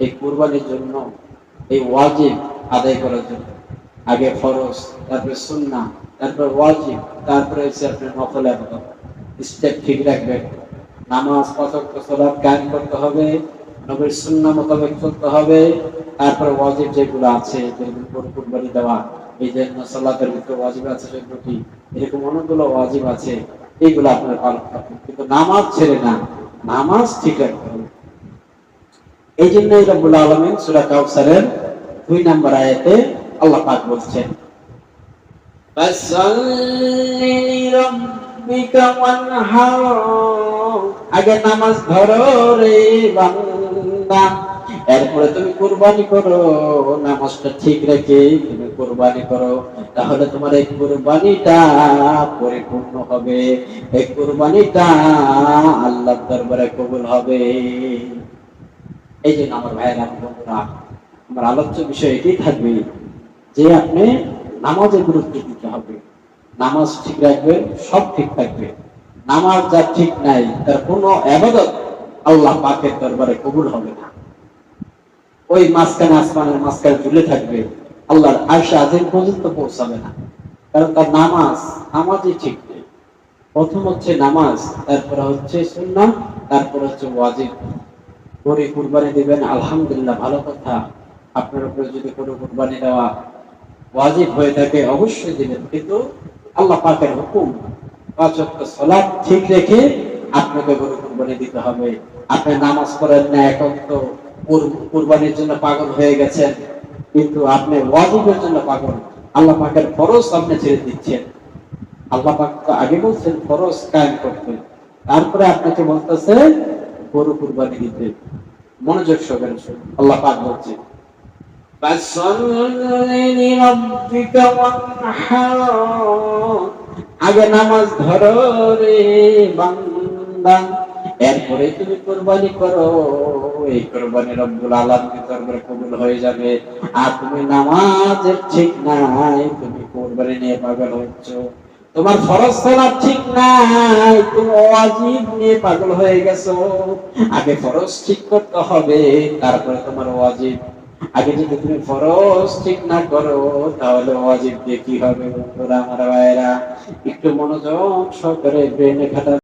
এই কুরবানির জন্য, এই ওয়াজিব আদায় করার জন্য আগে ফরজ, তারপরে সুন্নাহ, তারপর ওয়াজিব, তারপরে হচ্ছে আপনার নফল ইবাদত। স্টেপ ঠিক রাখবেন। নামাজ, পাঁচ ওয়াক্ত সালাত কায়েম করতে হবে, নবীর সুন্নাহ মোতাবেক চলতে হবে। তারপর ওয়াজিব যেগুলো আছে, যেগুলো কুরবানি দেওয়া, এই যে সালাতের ভিতরে ওয়াজিব আছে সেগুলো কি, এরকম অনেকগুলো ওয়াজিব আছে, এইগুলো আপনার পালন করবেন। কিন্তু নামাজ ছেড়ে না, নামাজ ঠিক রাখতে হবে। এই জন্যই রব্বুল আলামিন সূরা কাউসারের 2 নম্বর আয়াতে আল্লাহ পাক বলছেন, ফাসাল্লি লিরাব্বিকা ওয়ানহার, আগে নামাজ ধরো রে বান্দা, এরপরে তুমি কুরবানি করো। নামাজটা ঠিক রেখে তুমি কুরবানি করো, তাহলে তোমার এই কুরবানিটা পরিপূর্ণ হবে, এই কুরবানিটা আল্লাহর দরবারে কবুল হবে। এই জন্য আমার ভাইয়েরা, বন্ধুরা, আমার আলোচ্য বিষয় এটাই থাকবে যে আপনি নামাজে গুরুত্ব দিতে হবে। নামাজ ঠিক রাখবেন, সব ঠিক থাকবে। নামাজ যার ঠিক নাই, তার কোনো ইবাদত আল্লাহ পাকের দরবারে কবুল হবে না। ওই মাঝখানে, আসমানের মাঝখানে ঝুলে থাকবে, আল্লাহর আরশে আজিম পর্যন্ত পৌঁছাবে না। কারণ তার নামাজই ঠিক নেই। প্রথম হচ্ছে নামাজ, তারপরে হচ্ছে সুন্নাহ, তারপরে হচ্ছে ওয়াজিব। করে কুরবানি দিবেন, আলহামদুলিল্লাহ, ভালো কথা। আপনার উপরে যদি কোনো কুরবানি দেওয়া ওয়াজিব হয়ে থাকে অবশ্যই দিবেন, কিন্তু আল্লাহ পাকের হুকুম, পাঁচ ওয়াক্ত সালাত ঠিক রেখে আপনাকে গরু কুরবানি দিতে হবে। আপনি নামাজ পড়েন না, একান্ত কুরবানির জন্য পাগল হয়ে গেছেন, কিন্তু আপনি ওয়াজিবের জন্য পাগল। আল্লাহ পাকের ফরজ আপনি ছেড়ে দিচ্ছেন। আল্লাহ পাক তো আগে বলছেন ফরজ কায়েম করতে, তারপরে আপনাকে বলতেছে গরু কুরবানি দিতে। মনোযোগ সহকারে শুনুন, আল্লাহ পাক বলছে, ফাসাল্লি লিরাব্বিকা ওয়ানহার, আগে নামাজ ধরো রে বান্দা, এরপরে তুমি কুরবানি করো। এই কুরবানি রব্বুল আলামিনের দরবারে কবুল হয়ে যাবে। আর তুমি নামাজের ঠিক নাই, তুমি কুরবানি নিয়ে পাগল হচ্ছ। তোমার ফরজ সালাত ঠিক নাই, তুমি ওয়াজিব নিয়ে পাগল হয়ে গেছো। আগে ফরজ ঠিক করতে হবে, তারপরে তোমার ওয়াজিব। আগে যদি তুমি ফরজ ঠিক না করো, তাহলে ওয়াজিব দিয়ে কি হবে? বন্ধুরা, আমার ভাইয়েরা, একটু মনোযোগ সহকারে ব্রেনে খাটা